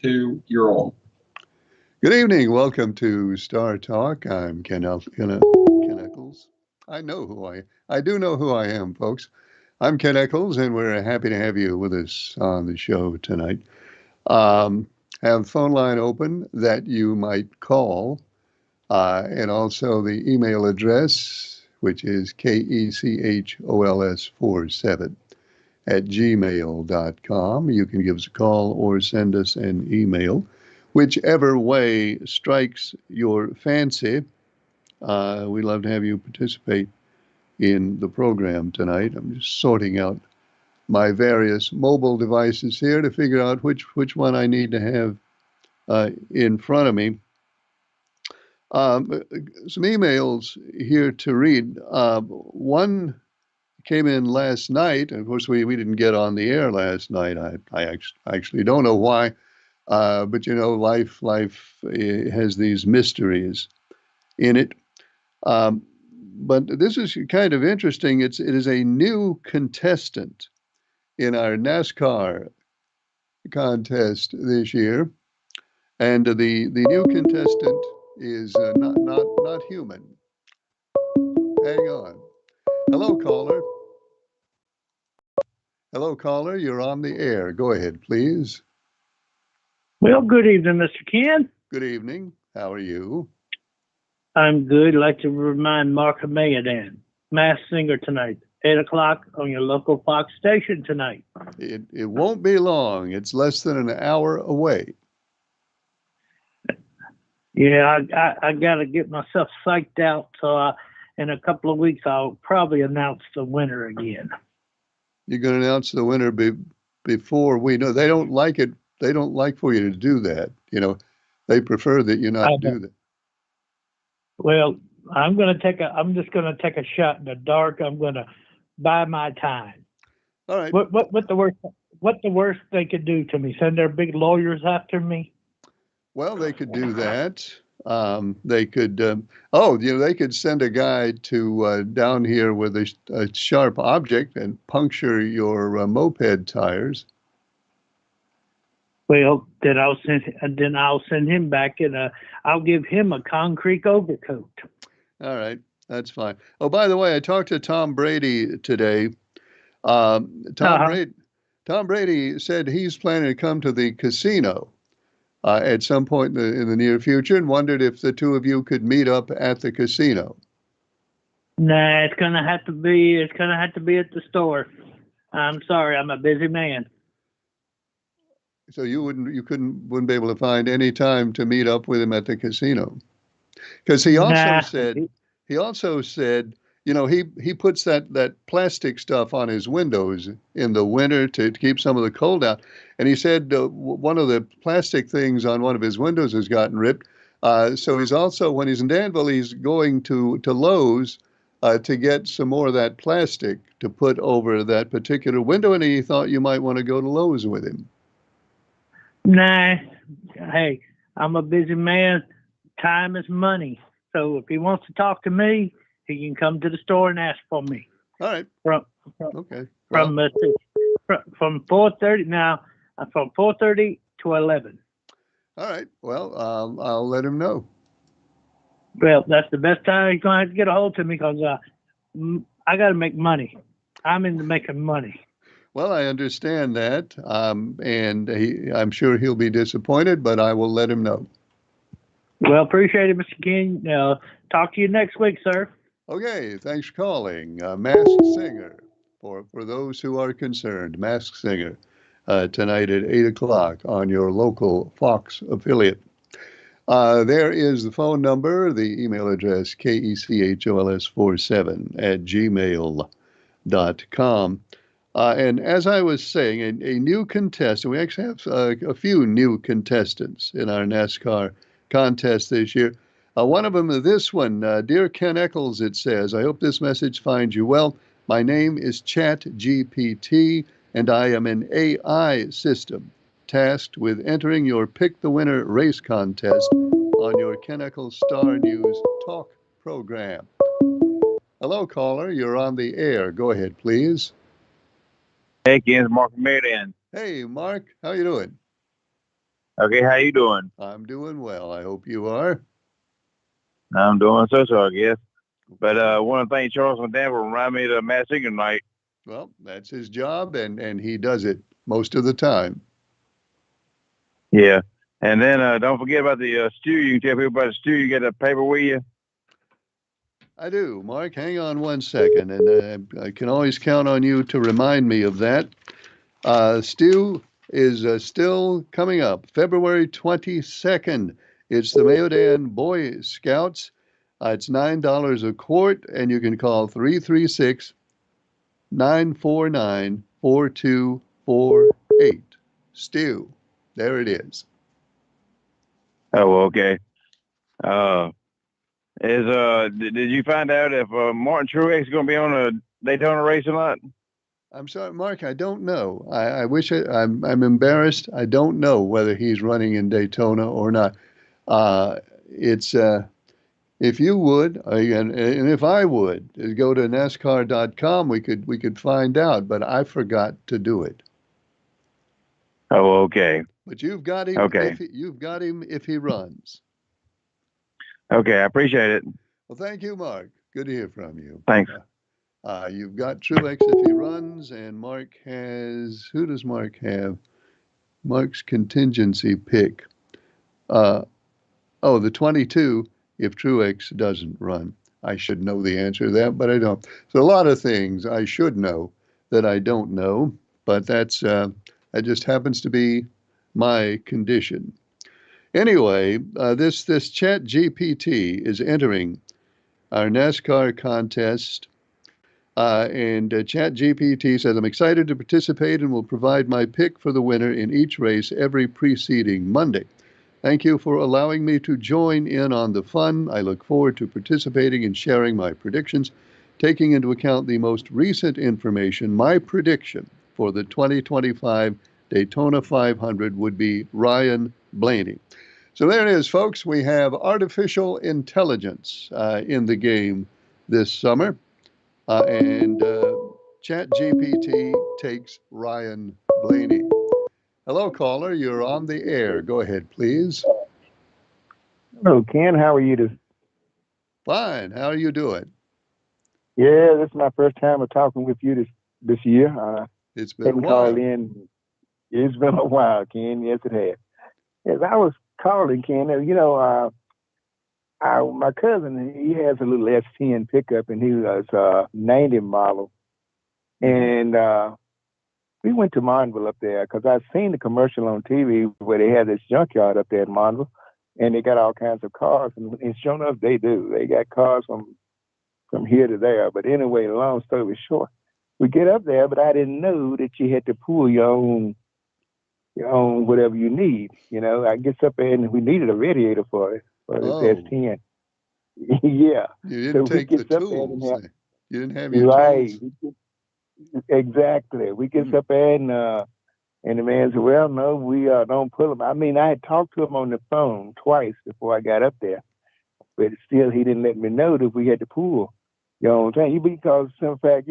to your own. Good evening. Welcome to Star Talk. I'm Ken Eccles. I do know who I am, folks. I'm Ken Eccles, and we're happy to have you with us on the show tonight. Um, have phone line open that you might call, and also the email address, which is KECHOLS47 at gmail.com. You can give us a call or send us an email. Whichever way strikes your fancy, we'd love to have you participate in the program tonight. I'm just sorting out my various mobile devices here to figure out which one I need to have in front of me. Some emails here to read. One came in last night. Of course, we didn't get on the air last night. I actually don't know why, but you know, life has these mysteries in it. Um, but this is kind of interesting. It is a new contestant in our NASCAR contest this year, and the new contestant is not human. Hang on. Hello, caller. Hello, caller. You're on the air. Go ahead, please. Well, good evening, Mr. Ken. Good evening. How are you? I'm good. I'd like to remind Mark Mayadan, Masked Singer tonight, 8 o'clock on your local Fox station tonight. It won't be long. It's less than an hour away. Yeah, I got to get myself psyched out. So in a couple of weeks, I'll probably announce the winner again. You're going to announce the winner before we know. They don't like it. They don't like for you to do that. You know, they prefer that you not do that. Well, I'm just going to take a shot in the dark. I'm going to buy my time. All right. What the worst they could do to me? Send their big lawyers after me? Well, they could do that. They could. They could send a guy to down here with a sharp object and puncture your moped tires. Well, then I'll send him back and I'll give him a concrete overcoat. All right, that's fine. Oh, by the way, I talked to Tom Brady today. Tom Brady said he's planning to come to the casino at some point in the near future, and wondered if the two of you could meet up at the casino. Nah, it's gonna have to be at the store. I'm sorry, I'm a busy man. So you wouldn't be able to find any time to meet up with him at the casino, because he also said, you know, he puts that plastic stuff on his windows in the winter to keep some of the cold out, and he said one of the plastic things on one of his windows has gotten ripped. So he's also, when he's in Danville, he's going to Lowe's to get some more of that plastic to put over that particular window, and he thought you might want to go to Lowe's with him. Nah, hey, I'm a busy man. Time is money. So if he wants to talk to me, he can come to the store and ask for me. All right. From 4:30 now, from 4:30 to 11. All right. Well, I'll let him know. Well, that's the best time he's gonna have to get a hold of me because I got to make money. I'm into making money. Well, I understand that, and I'm sure he'll be disappointed, but I will let him know. Well, appreciate it, Mr. King. Talk to you next week, sir. Okay, thanks for calling. Masked Singer, for those who are concerned, Masked Singer, tonight at 8 o'clock on your local Fox affiliate. There is the phone number, the email address, KECHOLS47 at gmail.com. And as I was saying, a new contestant, we actually have a few new contestants in our NASCAR contest this year. One of them, this one, Dear Ken Eccles, it says, I hope this message finds you well. My name is ChatGPT, and I am an AI system tasked with entering your Pick the Winner race contest on your Ken Eccles Star News talk program. Hello, caller. You're on the air. Go ahead, please. Hey, Ken, Mark Mayadan. Hey, Mark. How you doing? Okay, how you doing? I'm doing well. I hope you are. I'm doing so, I guess. But Okay. I want to thank Charles and Dan for reminding me of the Matt Singer night. Well, that's his job, and he does it most of the time. Yeah. And then don't forget about the stew. You can tell people about the stew. You get a paper with you. I do. Mark, hang on one second, and I can always count on you to remind me of that. Stu is still coming up February 22nd. It's the Mayodan Boy Scouts. It's $9 a quart, and you can call 336 949 4248. Stu, there it is. Oh, okay. Uh, did you find out if Martin Truex is going to be on a Daytona race or not? I'm sorry, Mark, I don't know. I wish I'm embarrassed. I don't know whether he's running in Daytona or not. It's if you would, and if I would, go to NASCAR.com, we could find out, but I forgot to do it. Oh, okay. But you've got him Okay. you've got him if he runs. Okay, I appreciate it. Well, thank you, Mark. Good to hear from you. Thanks. You've got Truex if he runs, and Mark has, who does Mark have? Mark's contingency pick. Uh, oh, the 22 if Truex doesn't run. I should know the answer to that, but I don't. So a lot of things I should know that I don't know, but that just happens to be my condition. Anyway, this Chat GPT is entering our NASCAR contest. And Chat GPT says, I'm excited to participate and will provide my pick for the winner in each race every preceding Monday. Thank you for allowing me to join in on the fun. I look forward to participating and sharing my predictions, taking into account the most recent information. My prediction for the 2025 Daytona 500 would be Ryan Blaney. So there it is, folks. We have artificial intelligence in the game this summer. And ChatGPT takes Ryan Blaney. Hello, caller. You're on the air. Go ahead, please. Hello, Ken. How are you? Fine. How are you doing? Yeah, this is my first time of talking with you this year. It's been a Hadn't called while. in. It's been a while, Ken. Yes, it has. Yes, I was calling, Ken. My cousin, he has a little S10 pickup, and he was a 90 model. And we went to Montville up there because I've seen the commercial on TV where they had this junkyard up there at Montville, and they got all kinds of cars. And sure enough, they do. They got cars from here to there. But anyway, long story short, we get up there, but I didn't know that you had to pull your own whatever you need. I get up there and we needed a radiator for this Oh, S10. Yeah. you So didn't we take the gets up there and tools. You didn't have your right. tools. Exactly. We gets up there and the man said, well, no, we don't pull them. I mean, I had talked to him on the phone twice before I got up there, but still he didn't let me know that we had to pull. You know what I'm saying? Because, in fact,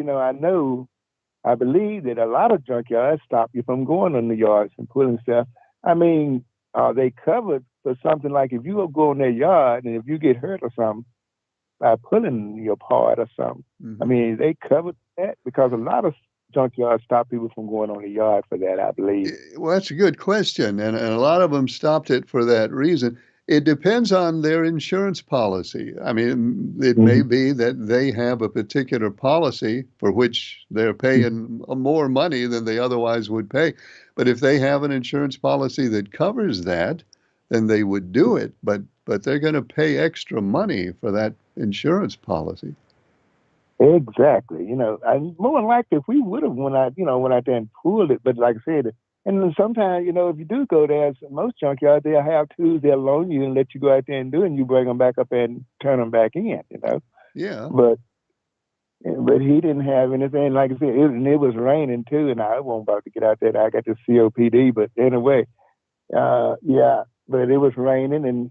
I believe that a lot of junkyards stop you from going on the yards and pulling stuff. I mean, are they covered for something like if you go in their yard and if you get hurt or something by pulling your part or something? Mm-hmm. I mean, they covered that because a lot of junkyards stop people from going on the yard for that, I believe. Well, that's a good question, and a lot of them stopped it for that reason. It depends on their insurance policy. I mean, it may be that they have a particular policy for which they're paying more money than they otherwise would pay. But if they have an insurance policy that covers that, then they would do it. But they're going to pay extra money for that insurance policy. Exactly. And more than likely, if we would have went out there and pulled it, but like I said, and then sometimes, if you do go there, most junkyards, they'll have tools, they'll loan you and let you go out there and do it, and you bring them back up and turn them back in, Yeah. But he didn't have anything. Like I said, it was raining too, and I wasn't about to get out there. I got the COPD, but anyway, yeah, but it was raining, and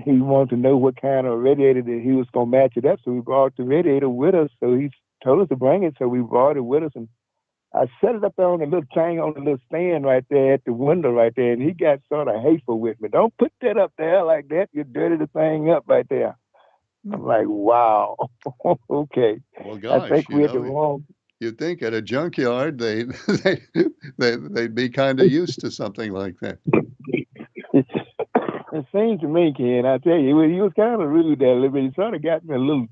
he wanted to know what kind of radiator that he was going to match it up. So we brought the radiator with us. So he told us to bring it. So we brought it with us, and I set it up there on the little thing on the little stand right there at the window right there, and he got sort of hateful with me. Don't put that up there like that. You dirty the thing up right there. I'm like, wow, okay. Well, I gosh, think we're the wrong. you'd think at a junkyard they'd be kind of used to something like that. It seemed to me, Ken, I tell you, he was kind of rude there a little bit. He sort of got me a little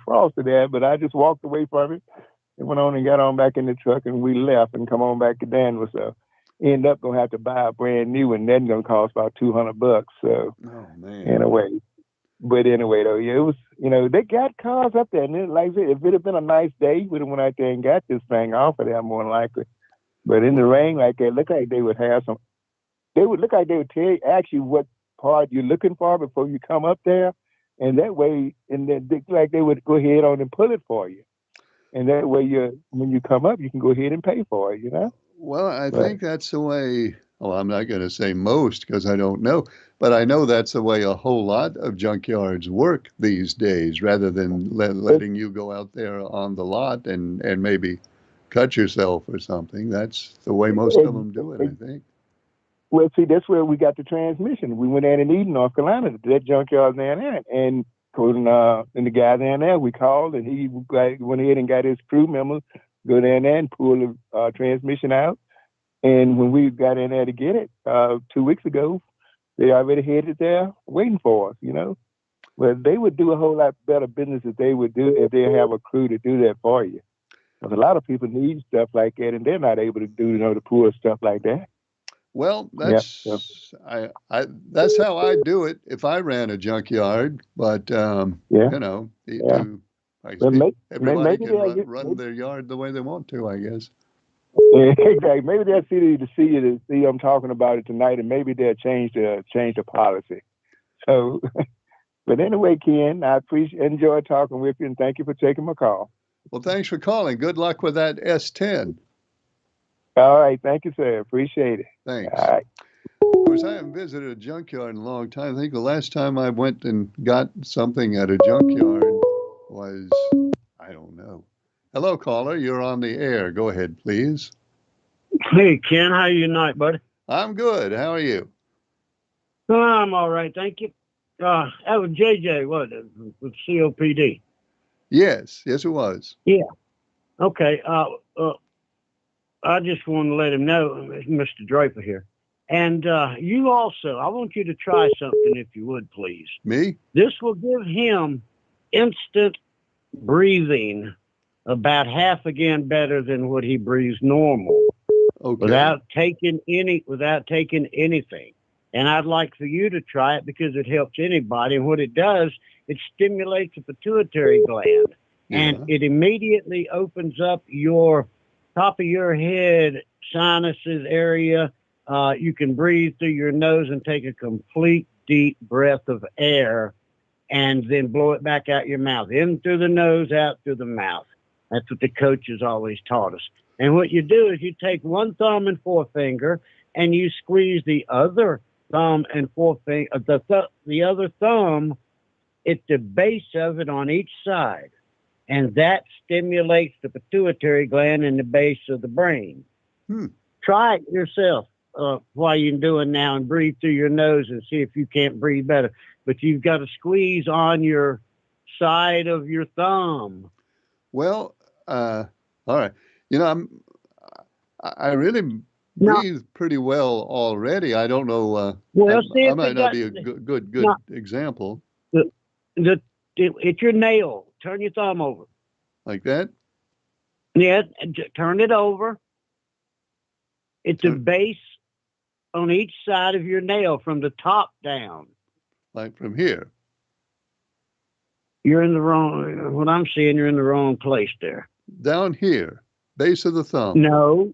frosty there, but I just walked away from it and went on and got on back in the truck, and we left and come on back to Danville. So end up gonna have to buy a brand new one. That's gonna cost about $200. So Oh man. anyway, but anyway though, yeah, it was, they got cars up there, and then, like I said, if it had been a nice day, we would have went out there and got this thing off of there more than likely. But in the rain like that, look like they would have some. They would look like they would tell you actually what part you're looking for before you come up there, and that way, and then like they would go ahead on and pull it for you, and that way when you come up, you can go ahead and pay for it. Well, I But think that's the way. Well, I'm not going to say most because I don't know, but I know that's the way a whole lot of junkyards work these days, rather than letting you go out there on the lot and maybe cut yourself or something. That's the way most of them do it, I think. well, see, that's where we got the transmission. We went down in Eden, North Carolina, to that junkyard down there, and the guy down there, we called, and he went ahead and got his crew members go down there and pull the transmission out. And when we got in there to get it 2 weeks ago, they already headed there waiting for us. But they would do a whole lot better business if they would do if they have a crew to do that for you. Because a lot of people need stuff like that, and they're not able to do to pull stuff like that. Well, that's that's how I do it if I ran a junkyard. But Yeah. everybody maybe can run their yard the way they want to, I guess. Exactly. Maybe they'll see you to see I'm talking about it tonight, and maybe they'll change the policy. So, but anyway, Ken, I enjoy talking with you, and thank you for taking my call. Well, thanks for calling. Good luck with that S10. All right, thank you, sir. Appreciate it. Thanks. All right. Of course, I haven't visited a junkyard in a long time. I think the last time I went and got something at a junkyard was, I don't know. Hello, caller. You're on the air. Go ahead, please. Hey, Ken, how you tonight, buddy? I'm good. How are you? I'm all right, thank you. That was JJ, wasn't it, with COPD? Yes, it was. Yeah. Okay. I just want to let him know, Mr. Draper here. And you also, I want you to try something if you would, please. Me? This will give him instant breathing about half again better than what he breathes normal. Okay. Without taking anything. And I'd like for you to try it because it helps anybody. And what it does, it stimulates the pituitary gland. And it immediately opens up your top of your head, sinuses area. You can breathe through your nose and take a complete deep breath of air and then blow it back out your mouth. In through the nose, out through the mouth. That's what the coaches always taught us. And what you do is you take one thumb and forefinger and you squeeze the other thumb and forefinger, the other thumb at the base of it on each side. And that stimulates the pituitary gland in the base of the brain. Try it yourself while you're doing now and breathe through your nose and see if you can't breathe better. But you've got to squeeze on your side of your thumb. Well, all right. I really breathe pretty well already. I don't know. I might not be a good example. It's your nail. Turn your thumb over. Like that? Yeah, turn it over. It's the base on each side of your nail from the top down. Like from here? You're in the wrong, what I'm seeing, you're in the wrong place there. Down here, base of the thumb. No,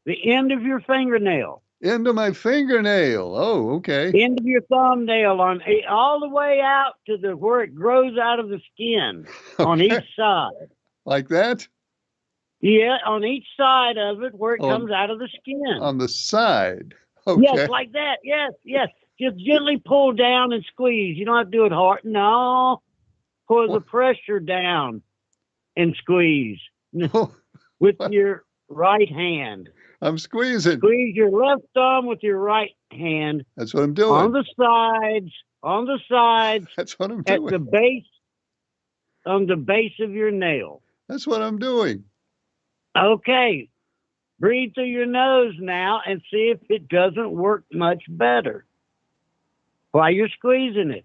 the end of your fingernail. End of my fingernail. Oh, okay. End of your thumbnail all the way out to where it grows out of the skin on each side. Like that? Yeah, on each side of it where it comes out of the skin. On the side. Okay. Yes, like that. Yes. Just gently pull down and squeeze. You don't have to do it hard. No. Pull the pressure down and squeeze with your right hand. I'm squeezing. Squeeze your left thumb with your right hand That's what I'm on doing. the sides, That's what I'm at the doing. base, on the base of your nail. That's what I'm doing. Okay. Breathe through your nose now and see if it doesn't work much better while you're squeezing it.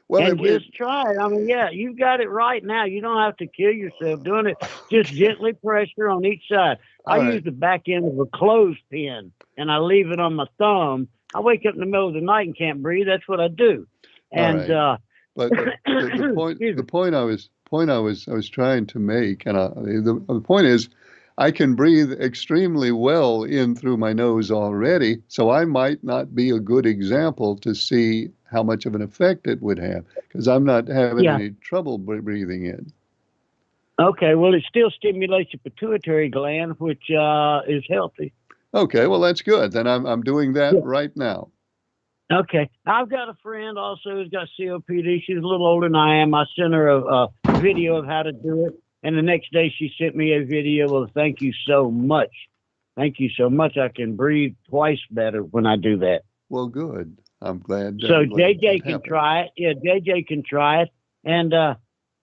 Well, And just try it. I mean, yeah, you've got it right now. You don't have to kill yourself doing it. Just gently pressure on each side. I All right. use the back end of a clothespin and I leave it on my thumb. I wake up in the middle of the night and can't breathe. That's what I do. And right. But the point I was trying to make, and the point is, I can breathe extremely well in through my nose already, so I might not be a good example to see how much of an effect it would have, because I'm not having any trouble breathing in. Okay, well, it still stimulates your pituitary gland, which is healthy. Okay, well, that's good. Then I'm doing that right now. Okay. I've got a friend also who's got COPD. She's a little older than I am. I sent her a video of how to do it. And the next day she sent me a video of thank you so much. Thank you so much. I can breathe twice better when I do that. Well, good. I'm glad. So JJ can try it. Yeah, JJ can try it. And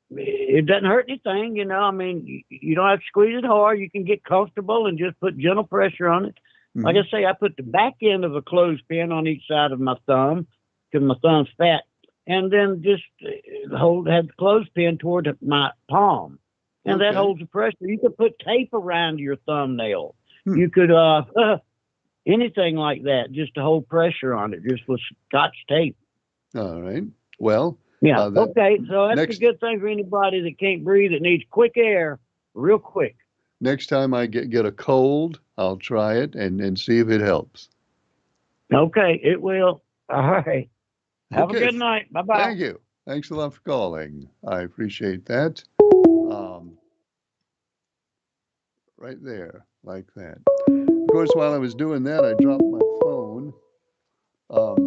it doesn't hurt anything, you know. I mean, you don't have to squeeze it hard. You can get comfortable and just put gentle pressure on it. Mm-hmm. Like I say, I put the back end of a clothespin on each side of my thumb because my thumb's fat, and then just have the clothespin toward my palm, and that holds the pressure. You could put tape around your thumbnail. You could anything like that, just to hold pressure on it, just with Scotch tape. All right. Well. Yeah. Okay. So that's a good thing for anybody that can't breathe, that needs quick air, real quick. Next time I get a cold, I'll try it and see if it helps. Okay, it will. All right. Have a good night. Bye-bye. Thank you. Thanks a lot for calling. I appreciate that. Right there, like that. Of course, while I was doing that, I dropped my phone. Well,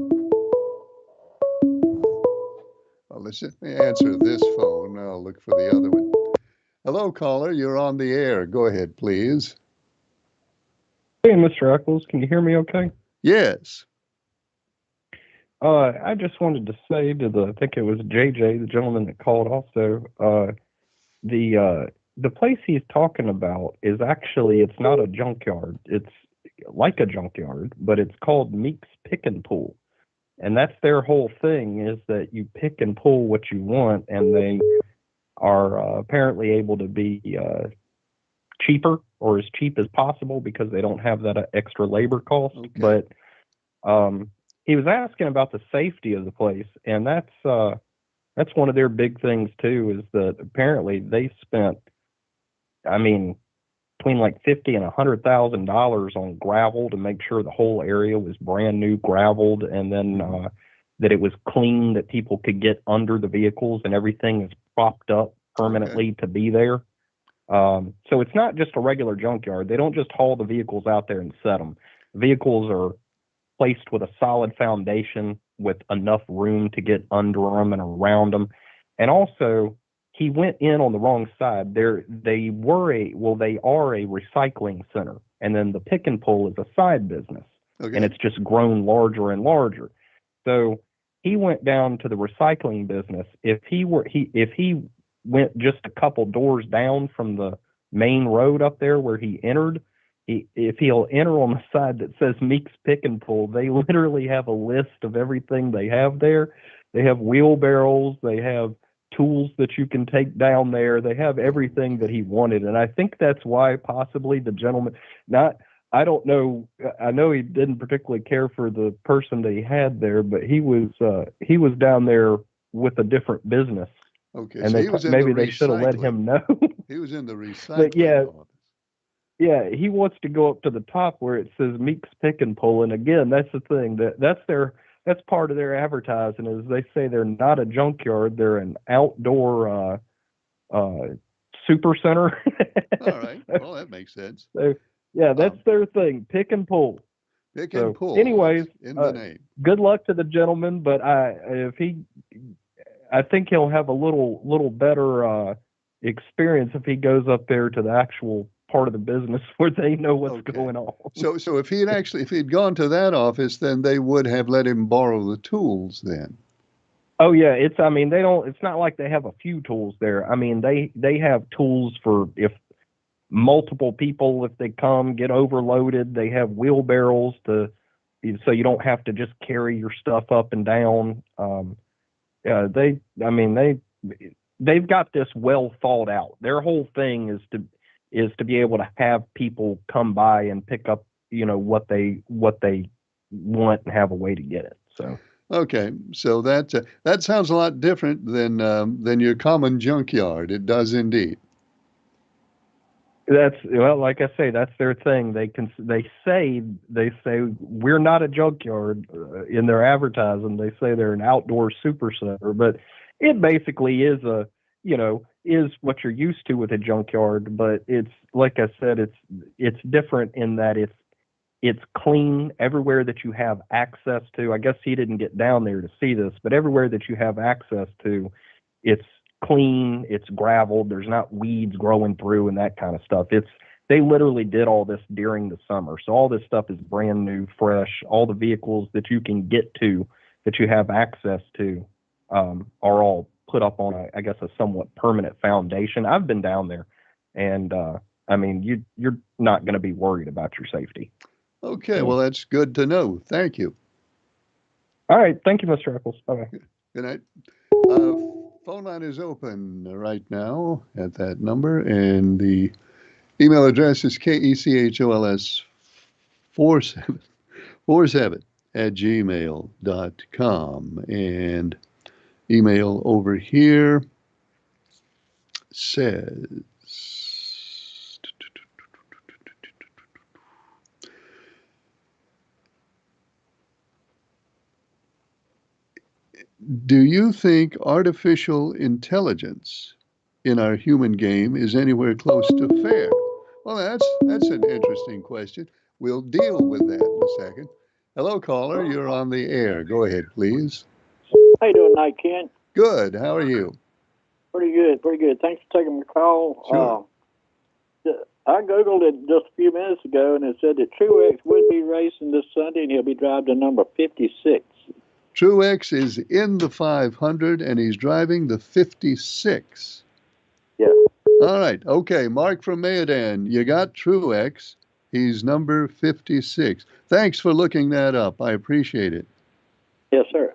let's answer this phone. I'll look for the other one. Hello, caller. You're on the air. Go ahead, please. Hey, Mr. Eccles. Can you hear me okay? Yes. I just wanted to say to I think it was JJ, the gentleman that called also, the place he's talking about is actually, it's not a junkyard. It's like a junkyard, but it's called Meeks Pick and Pull. And that's their whole thing, is that you pick and pull what you want, and they are apparently able to be cheaper, or as cheap as possible, because they don't have that extra labor cost. Okay. But he was asking about the safety of the place, and that's one of their big things too, is that apparently they spent, I mean, between like $50,000 and $100,000 on gravel to make sure the whole area was brand new gravelled, and then that it was clean, that people could get under the vehicles, and everything is propped up permanently to be there. So it's not just a regular junkyard. They don't just haul the vehicles out there and set them. Vehicles are placed with a solid foundation with enough room to get under them and around them. And also, he went in on the wrong side. They are a recycling center, and then the pick and pull is a side business, and it's just grown larger and larger. So he went down to the recycling business. If he went just a couple doors down from the main road up there where he entered, if he'll enter on the side that says Meeks Pick and Pull, they literally have a list of everything they have there. They have wheelbarrows, they have tools that you can take down there. They have everything that he wanted. And I think that's why possibly the gentleman, I don't know, I know he didn't particularly care for the person that he had there, but he was down there with a different business. Okay, and so maybe they should have let him know. He was in the recycling but yeah, office. Yeah, he wants to go up to the top where it says Meeks Pick and Pull. And again, that's the thing, that's part of their advertising, is they say they're not a junkyard, they're an outdoor super center. All right. Well, that makes sense. So, yeah, that's their thing, pick and pull. Pick and pull. Anyways, in the name. Good luck to the gentleman, but I think he'll have a little better experience if he goes up there to the actual part of the business where they know what's Okay. going on. So if he'd gone to that office, then they would have let him borrow the tools then. Oh yeah, it's not like they have a few tools there. I mean, they have tools for if multiple people, if they come, get overloaded, they have wheelbarrows so you don't have to just carry your stuff up and down. They've got this well thought out. Their whole thing is to be able to have people come by and pick up, what they want and have a way to get it. So. Okay, so that sounds a lot different than your common junkyard. It does indeed. Like I say, that's their thing. They say we're not a junkyard in their advertising. They say they're an outdoor super center, but it basically is is what you're used to with a junkyard. But it's like I said, it's different in that it's clean everywhere that you have access to. I guess he didn't get down there to see this, but everywhere that you have access to, it's clean, it's gravel, there's not weeds growing through and that kind of stuff. They literally did all this during the summer. So all this stuff is brand new, fresh. All the vehicles that you can get to, that you have access to, are all put up on, I guess, a somewhat permanent foundation. I've been down there, and you're not going to be worried about your safety. Okay, well, that's good to know. Thank you. All right. Thank you, Mr. Eccles. Bye-bye. Good night. Phone line is open right now at that number, and the email address is KECHOLS47 and email over here says, do you think artificial intelligence in our human game is anywhere close to fair? Well, that's an interesting question. We'll deal with that in a second. Hello, caller. You're on the air. Go ahead, please. How you doing tonight, Ken? Good. How are you? Pretty good. Thanks for taking my call. Sure. I Googled it just a few minutes ago, and it said that Truex would be racing this Sunday, and he'll be driving the number 56. Truex is in the 500, and he's driving the 56. Yeah. All right. Okay. Mark from Mayodan, you got Truex. He's number 56. Thanks for looking that up. I appreciate it. Yes, sir.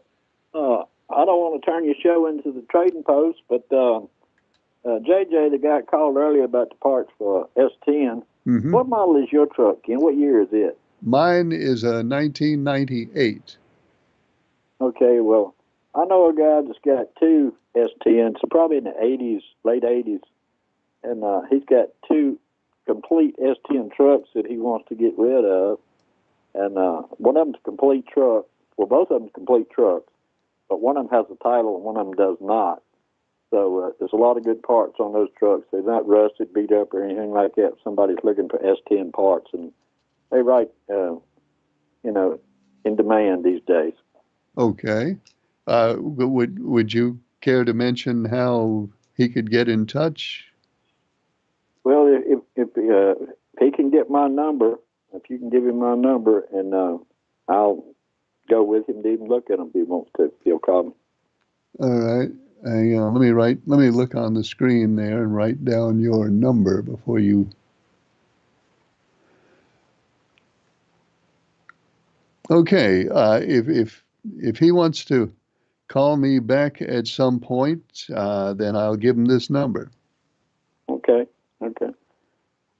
I don't want to turn your show into the trading post, but JJ, the guy called earlier about the parts for S10. Mm-hmm. What model is your truck, Ken? What year is it? Mine is a 1998. Okay, well, I know a guy that's got two S10s, probably in the 80s, late 80s, and he's got two complete S10 trucks that he wants to get rid of, and one of them's a complete truck. Well, both of them's complete trucks, but one of them has a title and one of them does not. So there's a lot of good parts on those trucks. They're not rusted, beat up, or anything like that. If somebody's looking for S10 parts, and they're right, in demand these days. Okay. Would you care to mention how he could get in touch? Well, if he can get my number, if you can give him my number, and I'll go with him to even look at him if he wants to. If he'll call me. All right. Let me look on the screen there and write down your number before you. Okay. If he wants to call me back at some point, then I'll give him this number. Okay.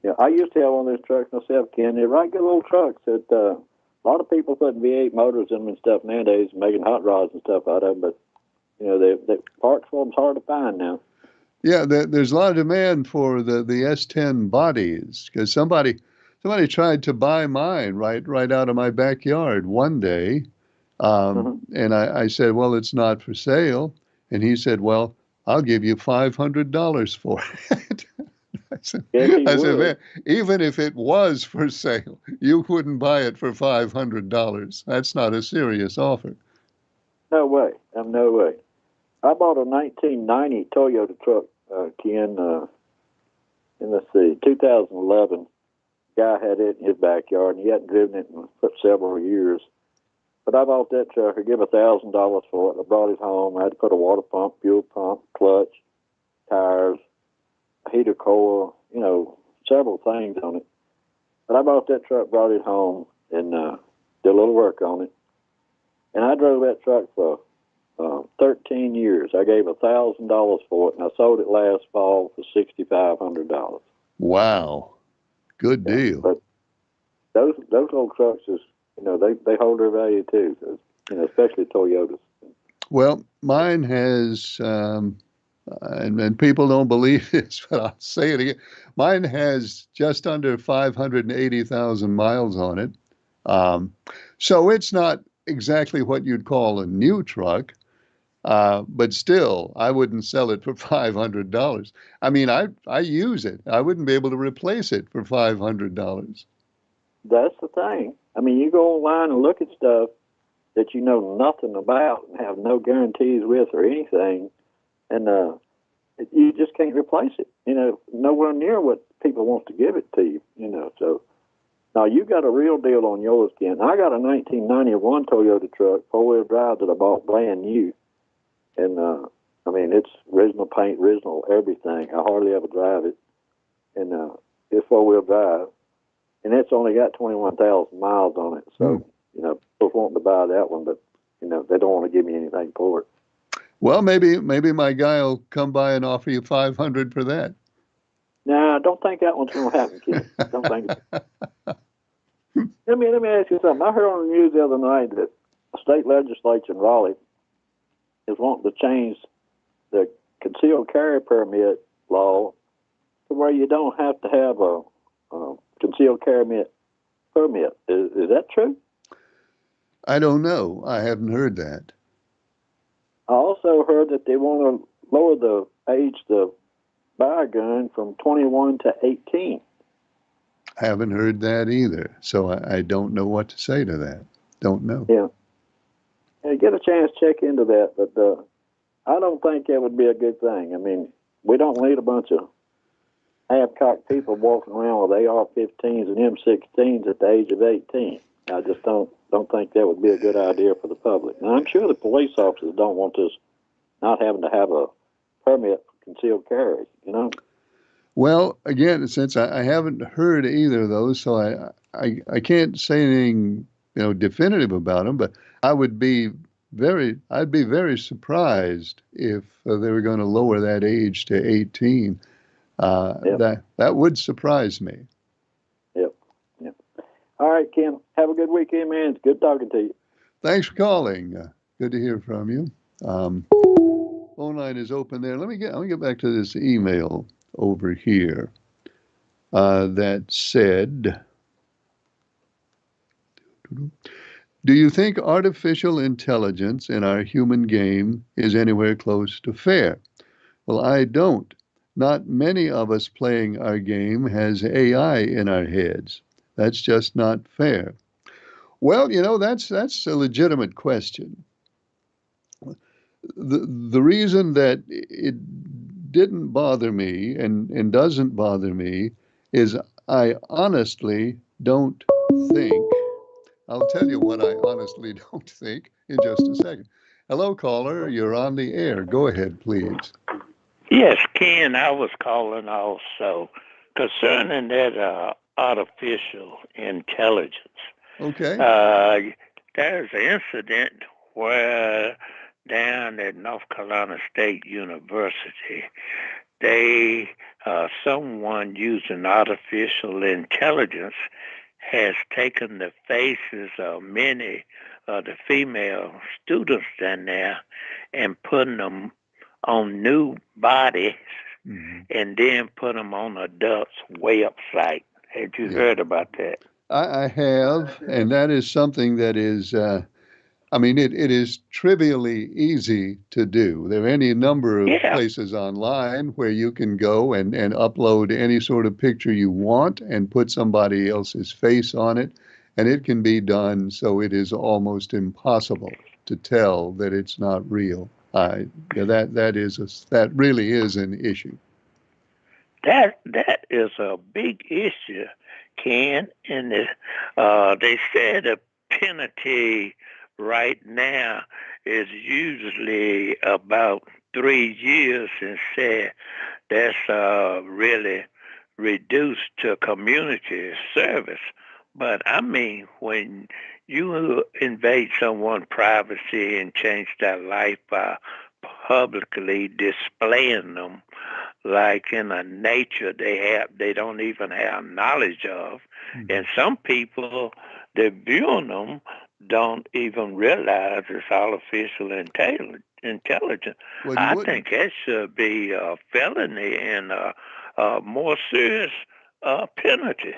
Yeah, I used to have one of those trucks myself, Ken. They're right good little trucks that a lot of people putting V8 motors in them and stuff nowadays, making hot rods and stuff out of them. But the parts for them's hard to find now. Yeah, there's a lot of demand for the S10 bodies, because somebody tried to buy mine right out of my backyard one day. And I said, well, it's not for sale. And he said, well, I'll give you $500 for it. I said, man, even if it was for sale, you wouldn't buy it for $500. That's not a serious offer. No way. No way. I bought a 1990 Toyota truck Ken, in let's see, 2011. Guy had it in his backyard, and he hadn't driven it for several years. But I bought that truck. I gave $1,000 for it. I brought it home. I had to put a water pump, fuel pump, clutch, tires, a heater core, several things on it. But I bought that truck, brought it home, and did a little work on it. And I drove that truck for 13 years. I gave $1,000 for it, and I sold it last fall for $6,500. Wow. Good deal. But those old trucks is, they hold their value too. Especially Toyotas. Well, mine has, and people don't believe this, but I'll say it again. Mine has just under 580,000 miles on it. So it's not exactly what you'd call a new truck. But still, I wouldn't sell it for $500. I mean, I use it. I wouldn't be able to replace it for $500. That's the thing. I mean, you go online and look at stuff that you know nothing about and have no guarantees with or anything, and you just can't replace it. Nowhere near what people want to give it to you. So now you got a real deal on yours, Ken. I got a 1991 Toyota truck, 4-wheel drive, that I bought brand new. And, it's original paint, original everything. I hardly ever drive it. And it's 4-wheel drive. And it's only got 21,000 miles on it. So, people wanting to buy that one, but, they don't want to give me anything for it. Well, maybe my guy will come by and offer you $500 for that. Nah, I don't think that one's going to happen, kid. Don't think Let me ask you something. I heard on the news the other night that the state legislature in Raleigh is wanting to change the concealed carry permit law to where you don't have to have a concealed carry permit. Is that true? I don't know. I haven't heard that. I also heard that they want to lower the age to buy a gun from 21 to 18. Haven't heard that either. So I don't know what to say to that. Don't know. Yeah. Get a chance to check into that, but I don't think that would be a good thing. I mean, we don't need a bunch of half-cocked people walking around with AR-15s and M16s at the age of 18. I just don't think that would be a good idea for the public. And I'm sure the police officers don't want us not having to have a permit for concealed carry, Well, again, since I haven't heard either of those, so I can't say anything definitive about them, but I'd be very surprised if they were going to lower that age to 18. Yep. That would surprise me. Yep. All right, Kim. Have a good weekend, man. It's good talking to you. Thanks for calling. Good to hear from you. Phone line is open there. Let me get back to this email over here that said, do you think artificial intelligence in our human game is anywhere close to fair? Well, I don't. Not many of us playing our game has AI in our heads. That's just not fair. Well, that's a legitimate question. The reason that it didn't bother me and doesn't bother me is I honestly don't think. I'll tell you what I honestly don't think in just a second. Hello, caller. You're on the air. Go ahead, please. Yes, Ken, I was calling also concerning that artificial intelligence. Okay. There's an incident where down at North Carolina State University, someone using artificial intelligence has taken the faces of many of the female students down there and putting them on new bodies, and then put them on adults' website. Had you heard about that? I have, and that is something that is, it is trivially easy to do. There are any number of places online where you can go and upload any sort of picture you want and put somebody else's face on it, and it can be done so it is almost impossible to tell that it's not real. Yeah, that really is an issue. That is a big issue, Ken. And they said the penalty right now is usually about 3 years, and said that's really reduced to community service. But I mean, when you invade someone's privacy and change their life by publicly displaying them, like in a nature they don't even have knowledge of, and some people that viewing them don't even realize it's artificial intelligence. Well, you I wouldn't. think that should be a felony and a more serious penalty.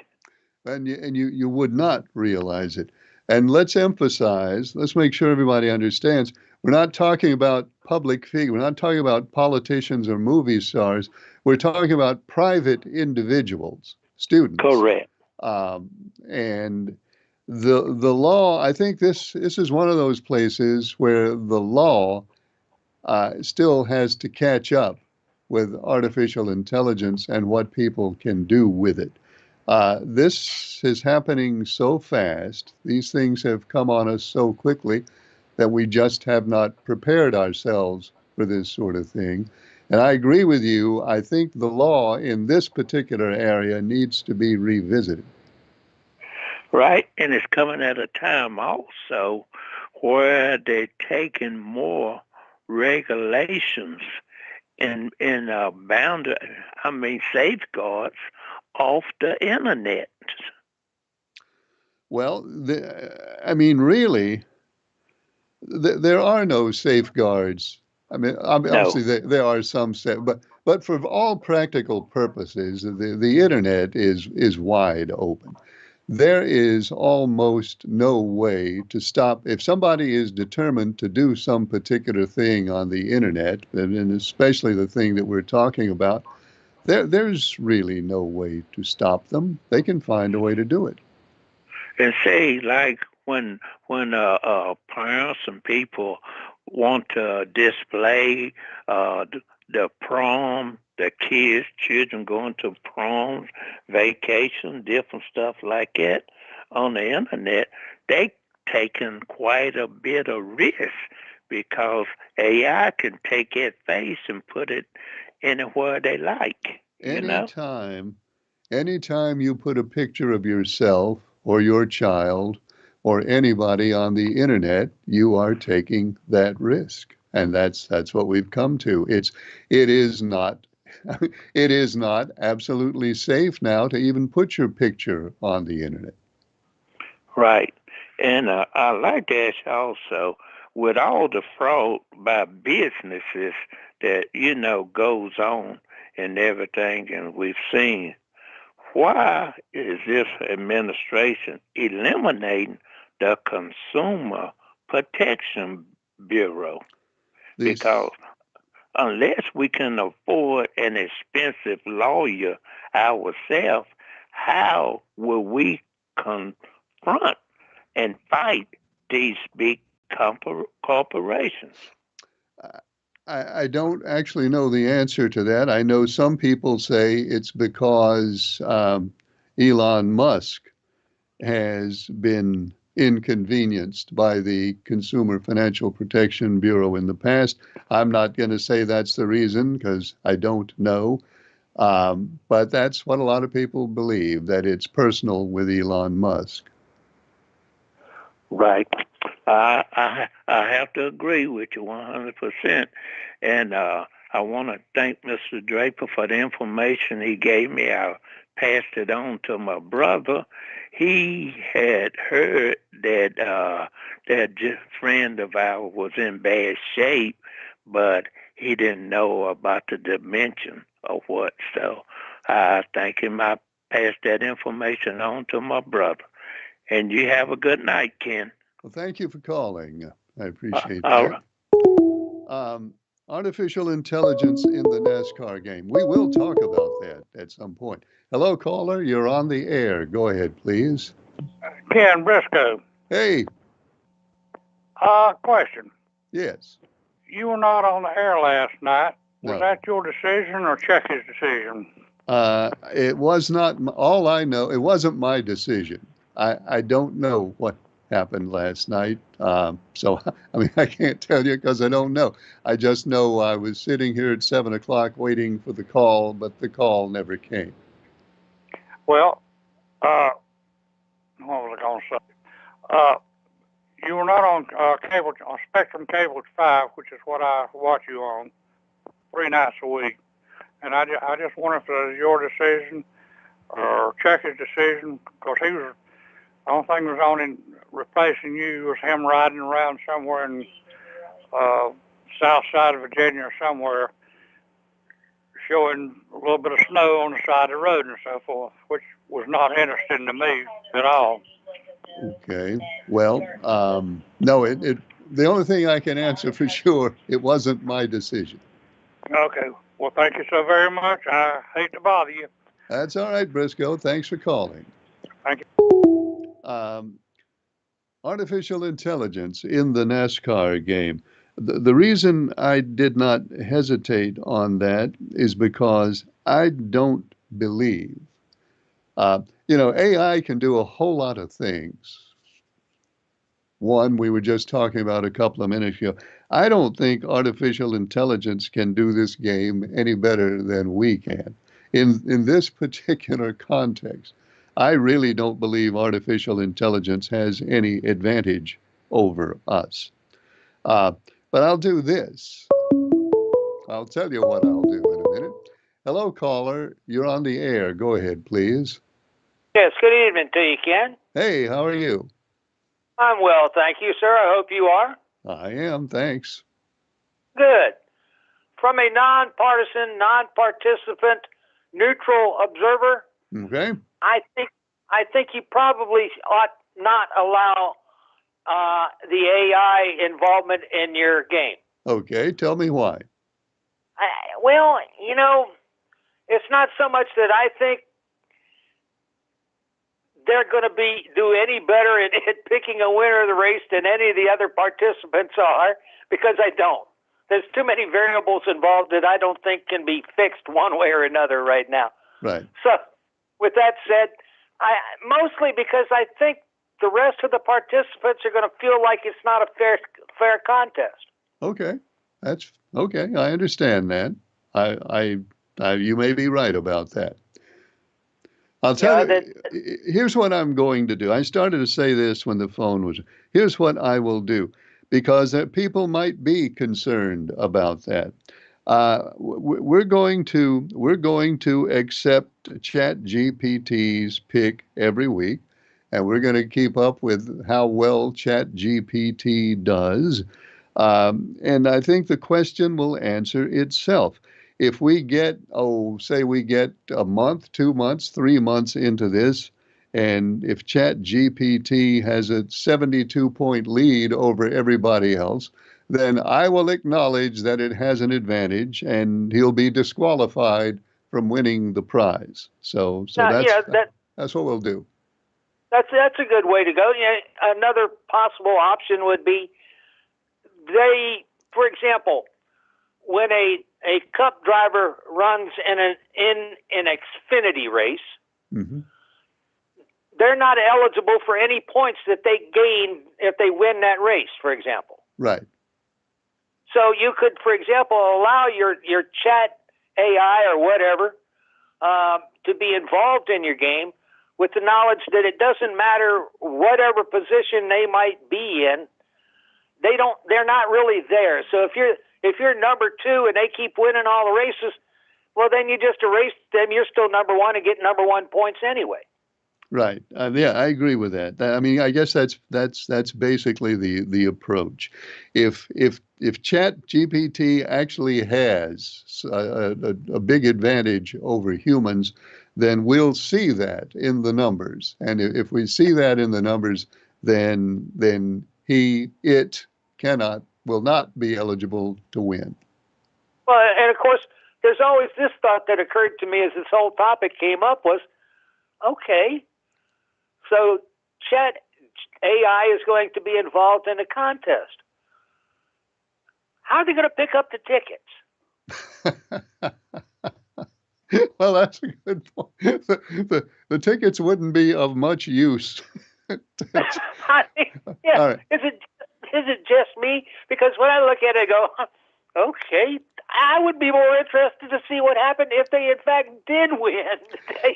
And you would not realize it. And let's emphasize, let's make sure everybody understands, we're not talking about public figures, we're not talking about politicians or movie stars, we're talking about private individuals, students. Correct. And the law, I think this is one of those places where the law still has to catch up with artificial intelligence and what people can do with it. This is happening so fast. These things have come on us so quickly that we just have not prepared ourselves for this sort of thing. And I agree with you. I think the law in this particular area needs to be revisited. Right, and it's coming at a time also where they're taking more regulations and bound, I mean, safeguards off the internet. Well, I mean, really, there are no safeguards. I mean, No, obviously there are some, but for all practical purposes, the internet is wide open. There is almost no way to stop if somebody is determined to do some particular thing on the internet, and especially the thing that we're talking about. There's really no way to stop them. They can find a way to do it. and say like when parents and people want to display the prom, the kids, children going to proms, vacation, different stuff like that on the internet, they taking quite a bit of risk because AI can take that face and put it anywhere they like, you know? Anytime, anytime you put a picture of yourself or your child or anybody on the internet, you are taking that risk. And that's what we've come to. It is not it is not absolutely safe now to even put your picture on the internet. Right. And I like to ask you also, with all the fraud by businesses that, goes on and everything, and we've seen, why is this administration eliminating the Consumer Protection Bureau? These Because unless we can afford an expensive lawyer ourselves, how will we confront and fight these big corporations? I don't actually know the answer to that. I know some people say it's because Elon Musk has been inconvenienced by the Consumer Financial Protection Bureau in the past. I'm not going to say that's the reason because I don't know. But that's what a lot of people believe, that it's personal with Elon Musk. Right. I have to agree with you 100%. And I want to thank Mr. Draper for the information he gave me. I passed it on to my brother. He had heard that friend of ours was in bad shape, but he didn't know about the dimension of what. So I thank him. I passed that information on to my brother. And you have a good night, Ken. Well, thank you for calling. I appreciate All that. right. Artificial intelligence in the NASCAR game. We will talk about that at some point. Hello, caller. You're on the air. Go ahead, please. Ken Briscoe. Hey, Question. yes. you were not on the air last night. Was No. that your decision or Chucky's decision? It was not, all I know, it wasn't my decision. I don't know what happened last night. So, I mean, I can't tell you because I don't know. I just know I was sitting here at 7 o'clock waiting for the call, but the call never came. Well, what was I going to say? You were not on cable, on Spectrum Cable 5, which is what I watch you on 3 nights a week. And I just wonder if it was your decision or Chucky's decision, because he was, the only thing was on him replacing you was him riding around somewhere in south side of Virginia or somewhere, showing a little bit of snow on the side of the road and so forth, which was not interesting to me at all. Okay. Well, no, the only thing I can answer for sure, it wasn't my decision. Okay. Well, thank you so very much. I hate to bother you. That's all right, Briscoe. Thanks for calling. Thank you. Artificial intelligence in the NASCAR game. The reason I did not hesitate on that is because I don't believe, AI can do a whole lot of things. One, we were just talking about a couple of minutes ago. I don't think artificial intelligence can do this game any better than we can. In this particular context, I really don't believe artificial intelligence has any advantage over us. But I'll do this. I'll tell you what I'll do in a minute. Hello, caller. You're on the air. Go ahead, please. Yes, good evening to you, Ken. Hey, how are you? I'm well, thank you, sir. I hope you are. I am, thanks. Good. From a nonpartisan, non-participant, neutral observer, Okay. I think you probably ought not allow the AI involvement in your game. Okay, tell me why. Well, it's not so much that I think they're going to do any better at picking a winner of the race than any of the other participants are, because I don't. There's too many variables involved that I don't think can be fixed one way or another right now. Right. So, with that said, mostly because I think the rest of the participants are going to feel like it's not a fair contest. Okay, that's okay. I understand that. You may be right about that. I'll tell you, here's what I'm going to do. I started to say this when the phone was, here's what I will do, because people might be concerned about that. We're going to accept ChatGPT's pick every week, and we're going to keep up with how well ChatGPT does. And I think the question will answer itself. If we get, say we get a month, 2 months, 3 months into this, and if ChatGPT has a 72-point lead over everybody else, then I will acknowledge that it has an advantage, and he'll be disqualified from winning the prize. So that's what we'll do. That's a good way to go. Another possible option would be for example, when a Cup driver runs in an Xfinity race, mm-hmm. they're not eligible for any points that they gain if they win that race, for example. Right. So you could, for example, allow your chat AI or whatever to be involved in your game with the knowledge that it doesn't matter whatever position they might be in, they're not really there. So if you're number 2 and they keep winning all the races, well, then you just erase them. You're still number 1 and get number 1 points anyway. Right. Yeah, I agree with that. I mean, I guess that's basically the approach. If ChatGPT actually has a big advantage over humans, then we'll see that in the numbers. And if we see that in the numbers, then it will not be eligible to win. Well, and of course, there's always this thought that occurred to me as this whole topic came up was, okay, so Chat AI is going to be involved in a contest. how are they going to pick up the tickets? Well, that's a good point. The tickets wouldn't be of much use. I mean, yeah. All right. Is it just me? Because when I look at it, I go, okay, I would be more interested to see what happened if they in fact did win.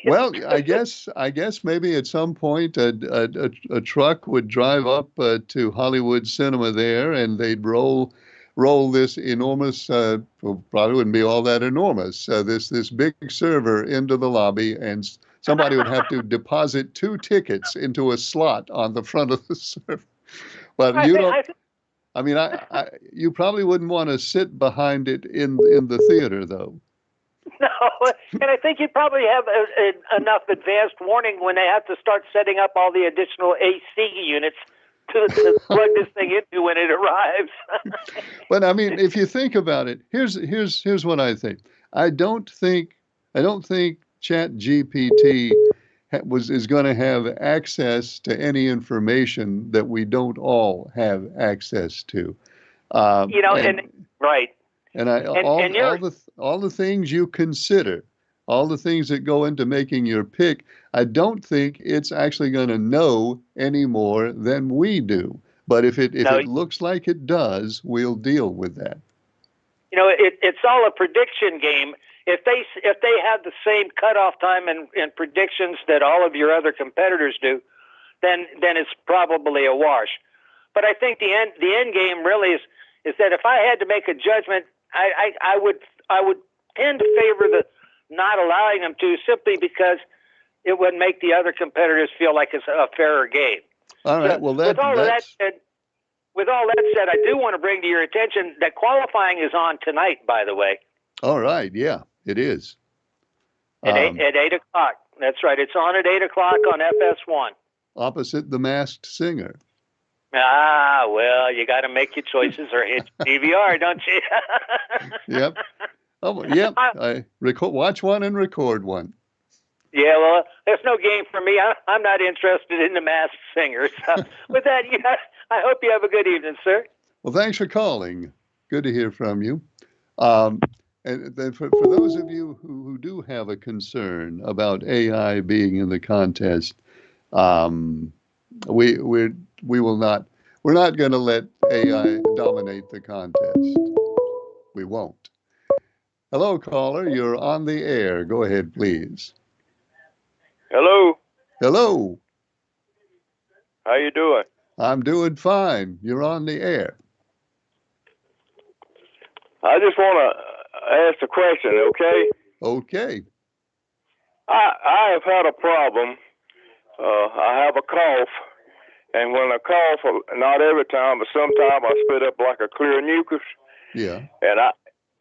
Well, I guess maybe at some point a truck would drive up to Hollywood Cinema there, and they'd roll this enormous, well, probably wouldn't be all that enormous, this big server into the lobby, and somebody would have to deposit 2 tickets into a slot on the front of the server. But you probably wouldn't want to sit behind it in the theater, though. No, and I think you'd probably have enough advanced warning when they have to start setting up all the additional AC units to plug this thing into when it arrives. But I mean, if you think about it, here's what I think. I don't think ChatGPT is going to have access to any information that we don't all have access to. Right. And all the things you consider, all the things that go into making your pick, I don't think it's actually going to know any more than we do. But if it looks like it does, we'll deal with that. It's all a prediction game. If they have the same cutoff time and predictions that all of your other competitors do, then it's probably a wash. But I think the end game really is that if I had to make a judgment, I would tend to favor the not allowing them to, simply because it would make the other competitors feel like it's a fairer game. All right. Well, with all that said, I do want to bring to your attention that qualifying is on tonight, by the way. All right. Yeah, it is. At 8 o'clock. That's right. It's on at 8 o'clock on FS1. Opposite The Masked Singer. Ah, well, you got to make your choices or hit DVR, don't you? Yep. Oh, yep. I watch one and record one. Yeah, well, there's no game for me. I'm not interested in The Masked Singer. So with that, I hope you have a good evening, sir. Well, thanks for calling. Good to hear from you. And then for those of you who do have a concern about AI being in the contest, we're not going to let AI dominate the contest. We won't. Hello, caller. You're on the air. Go ahead, please. Hello. Hello. How you doing? I'm doing fine. You're on the air. I just want to ask a question, okay? Okay. I have had a problem. I have a cough, and when I cough, not every time, but sometimes I spit up like a clear mucus. Yeah.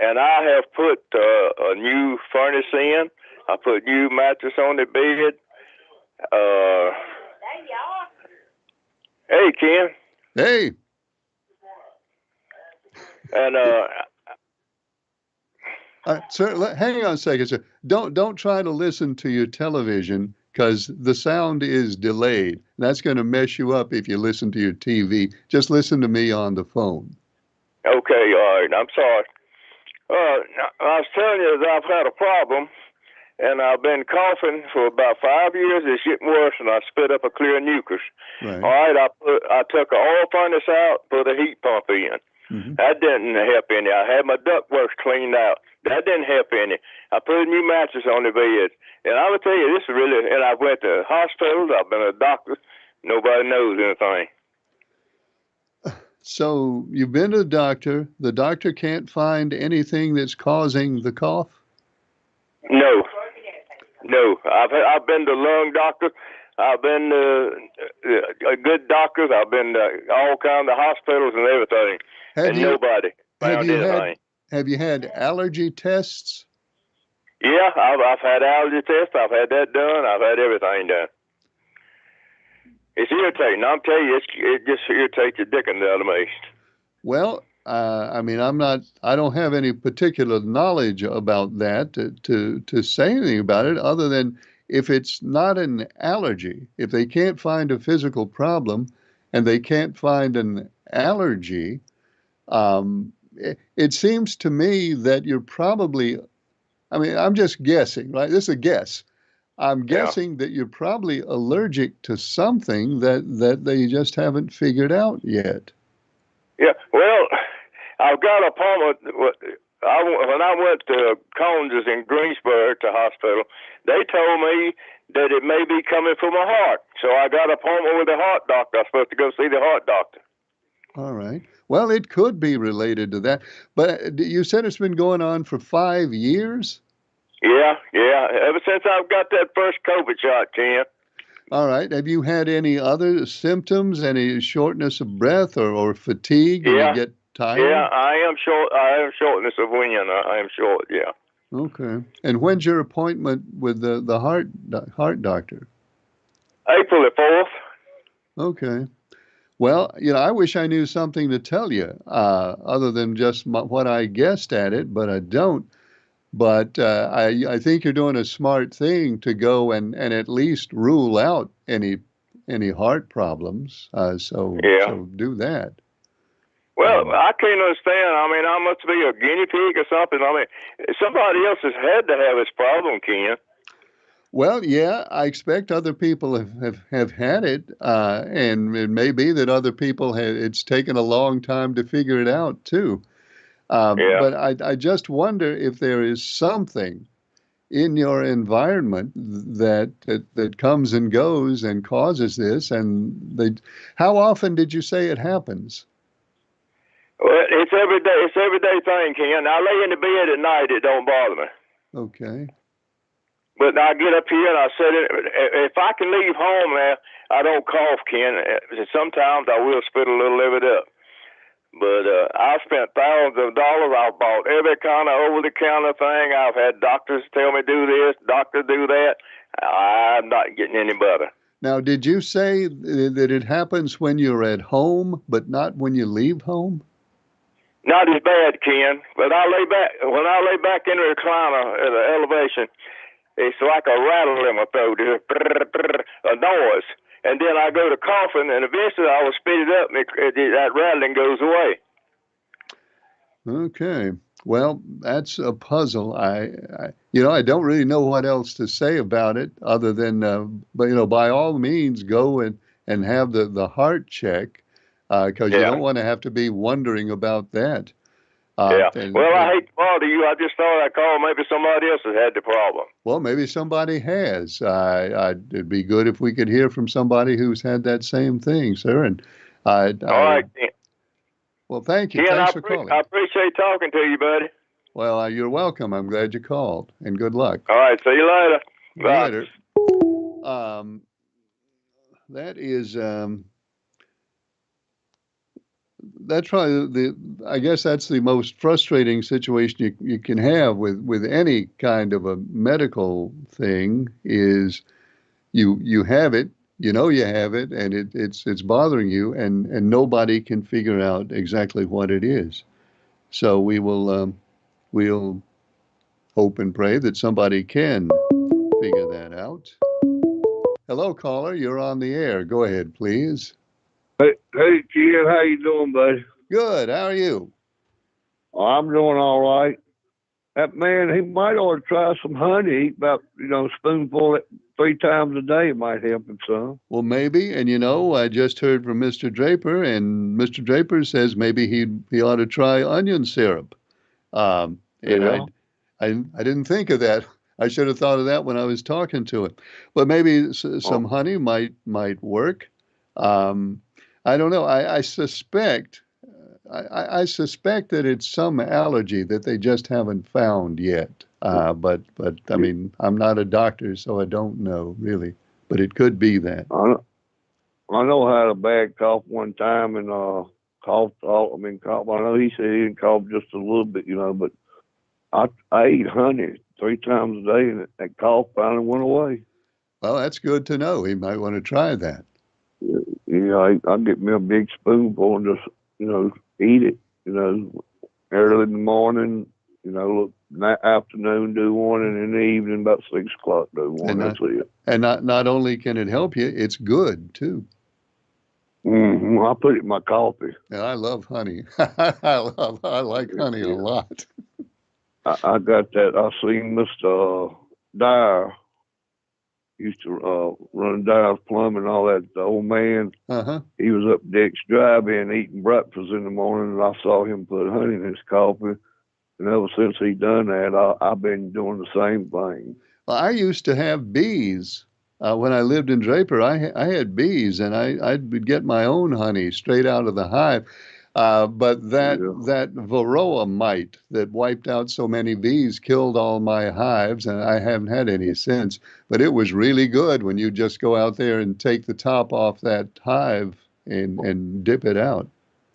And I have put a new furnace in. I put new mattress on the bed. Hey, Ken. Hey. And sir, hang on a second, sir. Don't try to listen to your television, because the sound is delayed. That's going to mess you up if you listen to your TV. Just listen to me on the phone. Okay, all right. I'm sorry. I was telling you that I've had a problem, and I've been coughing for about 5 years. It's getting worse, and I spit up a clear mucus. Right. All right, I took an oil furnace out, put a heat pump in. Mm-hmm. That didn't help any. I had my ductwork cleaned out. That didn't help any. I put a new mattress on the bed. And I would tell you, this is really, and I went to hospitals, I've been to a doctor. Nobody knows anything. So you've been to the doctor. The doctor can't find anything that's causing the cough? No. I've been to lung doctor. I've been to good doctors. I've been to all kinds of hospitals and everything. Nobody found anything. Have you had allergy tests? Yeah, I've had allergy tests. I've had that done. I've had everything done. It's irritating. I'm telling you, it just irritates the dickens out of me. Well, I mean, I don't have any particular knowledge about that to say anything about it, other than if it's not an allergy, if they can't find a physical problem and they can't find an allergy, it seems to me that you're probably, I mean, I'm just guessing, right? This is a guess. I'm guessing that you're probably allergic to something that they just haven't figured out yet. Yeah, well, I've got a appointment. When I went to Cones in Greensburg to hospital, they told me that it may be coming from my heart. So I got an appointment with the heart doctor. I'm supposed to go see the heart doctor. All right. Well, it could be related to that. But you said it's been going on for 5 years? Yeah. Ever since I've got that first COVID shot, Ken. All right. Have you had any other symptoms, any shortness of breath or fatigue? Yeah. You get tired? Yeah, I am short. I am shortness of wind. I am short, yeah. Okay. And when's your appointment with the heart doctor? April the 4th. Okay. Well, I wish I knew something to tell you other than just what I guessed at it, but I don't. But I think you're doing a smart thing to go and at least rule out any heart problems. So do that. Well, I can't understand. I mean, I must be a guinea pig or something. I mean, somebody else has had to have this problem, Ken. Well, yeah, I expect other people have had it, and it may be that other people it's taken a long time to figure it out too. But I just wonder if there is something in your environment that comes and goes and causes this. And how often did you say it happens? Well, it's every day. It's every day thing, Ken. I lay in the bed at night. It don't bother me. Okay. But I get up here and I sit in. If I can leave home now, I don't cough, Ken. Sometimes I will spit a little of it up. But I spent thousands of dollars. I've bought every kind of over-the-counter thing. I've had doctors tell me do this, doctors do that. I'm not getting any better. Now, did you say that it happens when you're at home, but not when you leave home? Not as bad, Ken. But when I lay back in the recliner at the elevation, it's like a rattle in my throat, a noise. And then I go to coughing, and eventually I will spit it up, and that rattling goes away. Okay. Well, that's a puzzle. I don't really know what else to say about it other than, but by all means, go and have the heart check, because you don't want to have to be wondering about that. I hate to bother you. I just thought I'd call. Maybe somebody else has had the problem. Well, maybe somebody has. It'd be good if we could hear from somebody who's had that same thing, sir. And all right. Well, thank you. Ken, Thanks for calling. I appreciate talking to you, buddy. Well, you're welcome. I'm glad you called, and good luck. All right. See you later. Bye. Later. That is. That's probably I guess that's the most frustrating situation you can have with any kind of a medical thing is you have it, you have it, and it's bothering you, and nobody can figure out exactly what it is. So we'll hope and pray that somebody can figure that out. Hello, caller, you're on the air. Go ahead, please. Hey, Ken, how you doing, buddy? Good. How are you? I'm doing all right. That man, he might ought to try some honey. Eat about, a spoonful 3 times a day. It might help him some. Well, maybe. And, I just heard from Mr. Draper, and Mr. Draper says maybe he ought to try onion syrup. And I didn't think of that. I should have thought of that when I was talking to him. But maybe some honey might work. I don't know. I suspect that it's some allergy that they just haven't found yet. But I mean, I'm not a doctor, so I don't know really. But it could be that. I know I had a bad cough one time and coughed. I know he said he didn't cough just a little bit, but I eat honey 3 times a day, and that cough finally went away. Well, that's good to know. He might want to try that. Yeah, I'll get me a big spoonful and just, eat it, early in the morning, afternoon do one, and in the evening about 6 o'clock do one. That's it. And not only can it help you, it's good too. I put it in my coffee. Yeah, I love honey. I like honey a lot. I got that. I seen Mr. Dyer used to run Dyer's Plumbing and all that. The old man, he was up Dick's Drive-In eating breakfast in the morning, and I saw him put honey in his coffee. And ever since he done that, I've been doing the same thing. Well, I used to have bees. When I lived in Draper, I had bees, and I would get my own honey straight out of the hive. But that Varroa mite that wiped out so many bees killed all my hives, and I haven't had any since. But it was really good when you just go out there and take the top off that hive and dip it out.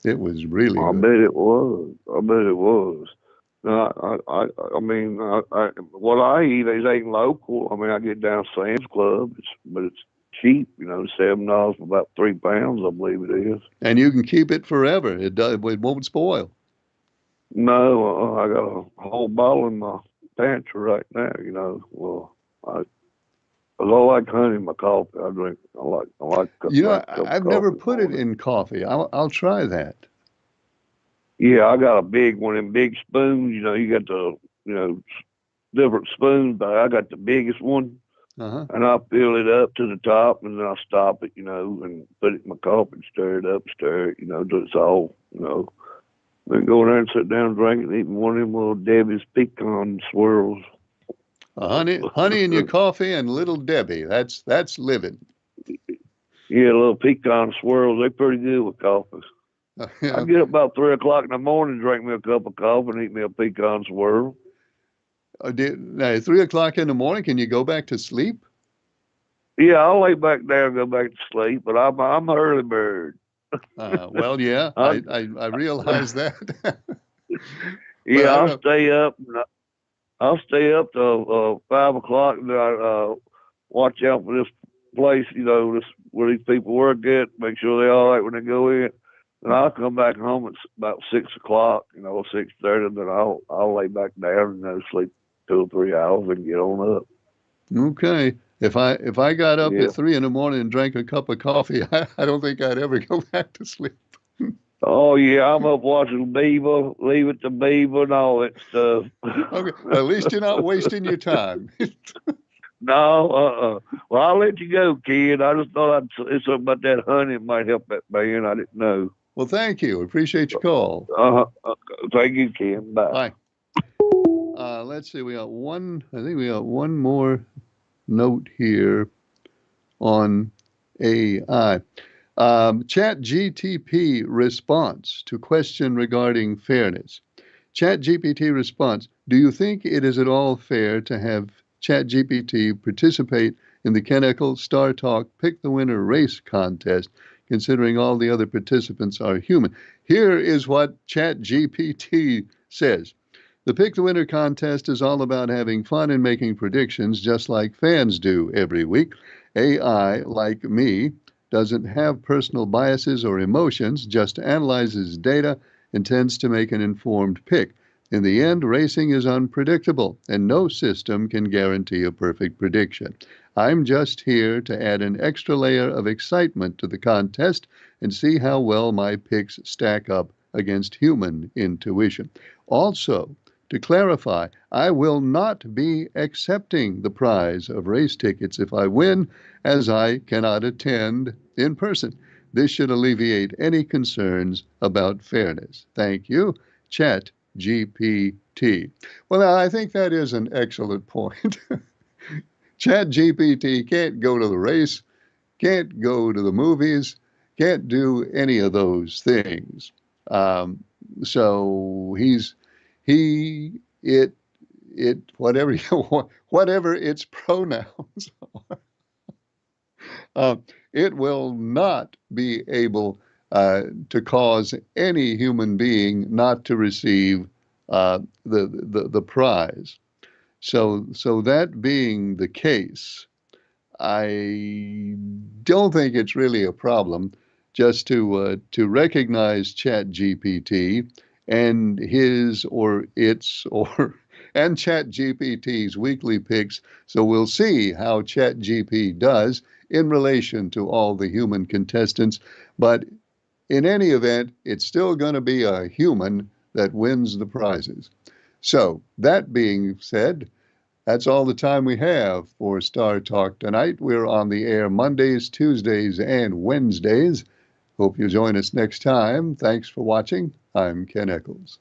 It was really good. I bet it was. No, I mean, what I eat is ain't local. I mean, I get down Sam's Club, but it's cheap, $7 for about 3 pounds, I believe it is. And you can keep it forever. It won't spoil. No, I got a whole bottle in my pantry right now. Well, I like honey in my coffee. I like. I've never put it in coffee. I'll try that. Yeah, I got a big one in big spoons. You got the different spoons, but I got the biggest one. And I fill it up to the top, and then I stop it, and put it in my coffee and stir it up, till it's all, Then go there and sit down and drink it and eat one of them little Debbie's pecan swirls. Honey in your coffee and Little Debbie. That's living. Yeah, little pecan swirls. They're pretty good with coffee. I get up about 3 o'clock in the morning, drink me a cup of coffee, and eat me a pecan swirl. 3 o'clock in the morning, can you go back to sleep? Yeah, I'll lay back down and go back to sleep, but I'm an early bird. Well, yeah, I realize that. Yeah, I'll stay up. I'll stay up till 5 o'clock, and then I watch out for this place, where these people work at, make sure they're all right when they go in. And I'll come back home at about 6 o'clock, 6:30, then I'll lay back down and sleep 2 or 3 hours and get on up. Okay. If I got up at 3 in the morning and drank a cup of coffee, I don't think I'd ever go back to sleep. Oh yeah, I'm up watching Beaver, Leave It to Beaver, and all that stuff. Okay, at least you're not wasting your time. No, Well, I'll let you go, kid. I just thought I'd say something about that honey. It might help that man. I didn't know. Well, thank you. Appreciate your call. Thank you, Ken. Bye. Bye. Let's see. I think we got one more note here on AI. ChatGPT response to question regarding fairness. ChatGPT response: do you think it is at all fair to have ChatGPT participate in the Kennecke Star Talk Pick the Winner race contest, considering all the other participants are human? Here is what ChatGPT says. The Pick the Winner contest is all about having fun and making predictions, just like fans do every week. AI, like me, doesn't have personal biases or emotions, just analyzes data and tends to make an informed pick. In the end, racing is unpredictable, and no system can guarantee a perfect prediction. I'm just here to add an extra layer of excitement to the contest and see how well my picks stack up against human intuition. Also, to clarify, I will not be accepting the prize of race tickets if I win, as I cannot attend in person. This should alleviate any concerns about fairness. Thank you, ChatGPT. Well, I think that is an excellent point. ChatGPT can't go to the race, can't go to the movies, can't do any of those things. So whatever its pronouns are, it will not be able to cause any human being not to receive the prize. So that being the case, I don't think it's really a problem just to recognize ChatGPT and his or its and ChatGPT's weekly picks. So we'll see how ChatGPT does in relation to all the human contestants. But in any event, it's still going to be a human that wins the prizes. So, that being said, that's all the time we have for Star Talk tonight. We're on the air Mondays, Tuesdays, and Wednesdays. Hope you join us next time. Thanks for watching. I'm Ken Eccles.